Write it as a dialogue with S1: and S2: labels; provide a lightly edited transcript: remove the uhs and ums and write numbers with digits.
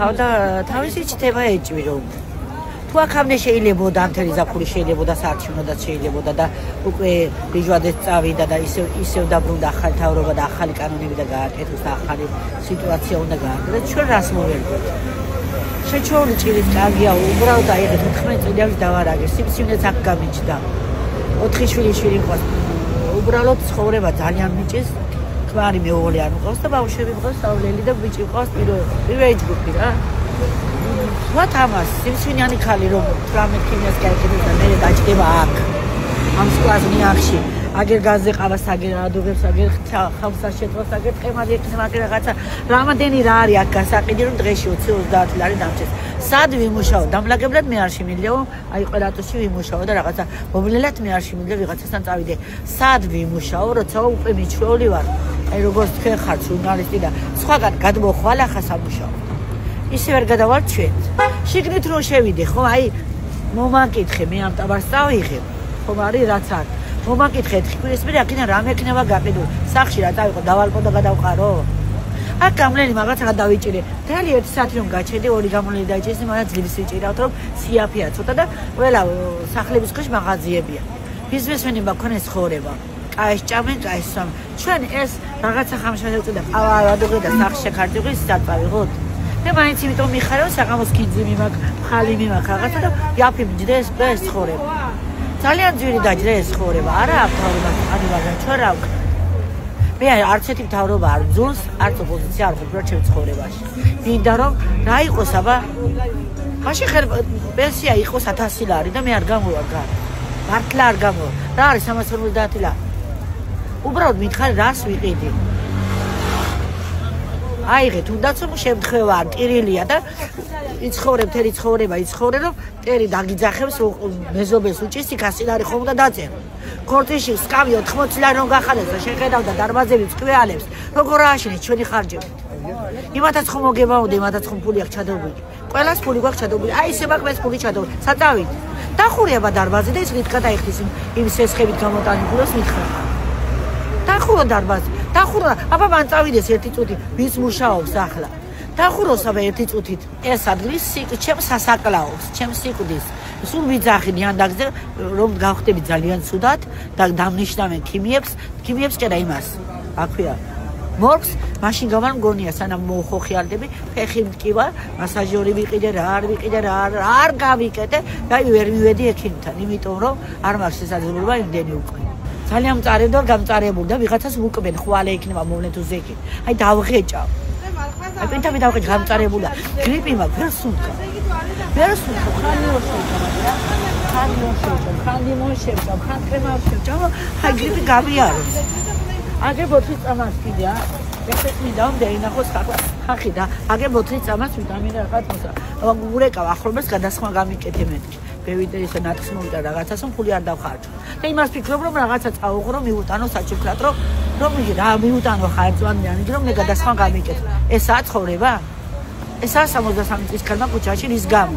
S1: ხავ და თავისი ჩიტება ეჭვი რომ თუ აქამდე შეიძლებოდა ამთელი ზაფხული შეიძლებოდა საარჩევნოდაც შეიძლებოდა და უკვე ბიჟვადეს წავიდა და ისევ დაბრუნდა ახალი თავრობა და ახალი კანონები და გააკეთეს და ახალი სიტუაცია უნდა გააკეთოს ჩვენ რას მოვერგოთ შეჩეული ჭირის კარგია უბრალოდ აიღეთ 14 წელიწადში დავარაგე სიმსივნეც აქ გამიჩნდა 4 შვილი მყავს უბრალოდ ცხოვრება ძალიან მიჭის ქმარი მეუღლე არ მყავს და ბავშვები მყავს სწავლელი და ბიჭი მყავს პირველი ჯგუფი რა ვათ ამას სიმსივნიანი ხალი რომ 18 ქიმიას გაიგებს და მე დაჭდება აქ ამ სკოლას ნიახში აგერ გაზზე ყავას აგერ ადუღებს აგერ ხავსას შეწყობს აგერ ყემაზე იქნება აგერ რაღაცა რამადენი რა არის აქ გასაყიდი რომ დღეში 20-30 ლარი დამჭეს სად ვიმუშაო დამლაგებლად მე არ შემიძლია აი ყველა წუთში ვიმუშაო და რაღაცა მოვლენად მე არ შემიძლია ვიღაცასთან წავიდე სად ვიმუშაო როცა უკვე მიჩვეული ვარ აი როგორც თქვენ ხართ ჟურნალისტი და სხვაგან გადმოხვალ ახლა სამუშაო ისე ვერ გადავალ ჩვენ შიგნით რომ შევიდე ხო აი მომაკითხე მე ამ ტაბას წავიღებ ხომ არის რაც არის მომაკითხე თქვენს მე აქედან რამ ექნება გაყიდულ სახში რა დავიყო დავალყო და გადავყარო აქ გამლელი მაგაცა გადავიჭირე მთელი 1 საათი რომ გაჩენდი 2 გამლელი დაიჭირე მაგრამ ძლივს ვიჭირავთ რომ სიაფია ცოტა და ყველა სახლების ქვეშ მაღაზიებია ბიზნესმენებმა ქონეს ცხოვრება კაის ჭამენ კაის სამ ჩვენ ეს რაღაცა ხამშას უწევდა ყავა ადუღე და სახში ქარტიყვის საწავიღოთ მე მაინც იმიტომ მიხარევ საღამოს კიძიმი მაქვს ხალი მიმაქვს რაღაცა და იაფი მჯდეს ეს ცხოვრება ძალიან ძვირი დაჯდა ეს ცხოვრება არა აქვს თავრობა ანუ მაგრამ ჩვენ რა ვქ მე არც ერთი თავრობა არ ძულს არც ოპოზიცია არ ყოფილა ჩემ ცხოვრებაში მინდა რომ რა იყოს აბა მაშინ ხერ პენსია იყოს 1000 ლარი და მე არ გამოვარ გარ მართლა არ გამოვა რა არის 350 ლარი უბრალოდ მითხარი რას ვიყიდი აიღე თუნდაც რომ შემთხვევა არ ტირილია და იცხოვრე მთელი ცხოვრება იცხოვრე რომ ტერი დაგიძახებს მეზობელს უჭის იქასი ლარი ხომ და დაწერ ქორთიში სკავი 80 ლარი რომ გახადეს და შეხედავ და დარბაზები წკვალებს როგორ ააშენეთ ჩვენი ხარჯებით იმათაც ხომ მოგებაოდე იმათაც ხომ ფული აქვს ჩადებული ყველას ფული გვაქვს ჩადებული აი ესე მაქვს ფული ჩადებული საწავით დახურება დარბაზი და ის რით გადაიხდის იმ სესხებით გამოტანებულებს მითხრა დახურო დარბაზი დახურო აბა მან წავიდეს 1 წუთი ვის მუშაობს ახლა დახუროს აბა 1 წუთით ეს ადგილი ჩემს სასაკლაოს ჩემს სიკვდილს სულ ვიძახი ნიანდაგზე რომ გავხდები ძალიან ცუდად და დამნიშნავენ ქიმიებს ჭერა იმას აქვია მორგს მაშინ გამარ მგონია სანამ მოხოხიალდები ფეხი მტკივა მასაჟორი ვიყიდე რა არ ვიყიდე რა არ გავიკეთე და ვერ მივედი ექიმთან იმიტომ რომ არ მაქვს შესაძლებლობა იმდენი უკვე ძალიან მწარებდა გამწარებული და ვიღაცას უკბენ ხვალე იქნება მოვლენ თუ ზეგი აი დავღეჭავ აი პინტავი დავღეჭ გამწარებულა გრიპი მაქვს ვერ სუნთქა ხანი მოშევჭავ ხან კრემა შევჭავ აი გრიპი გავიარეს აგერ ბოთლის წამას კიდე ეს მიდამ დაინახოს ხახი და აგერ ბოთლის წამას ვიტამინი რაღაც მოსა აბა გურეკავ ახლობებს გადასხმა გამიკეთე მეთქი ბევიდე ისე ნათხს მოვიდა რაღაცას რომ ფული არ დავხარჯო და იმას ფიქრობ რომ რაღაცა წავუღრო მიუტანო საჩუქრად რომ რა მიუტანო ხარჯვანიანი რომ მე გადასხმა გამიკეთე ესაა ცხოვრება ესაა 63 წლის ქალმა კუჩაში რის გამო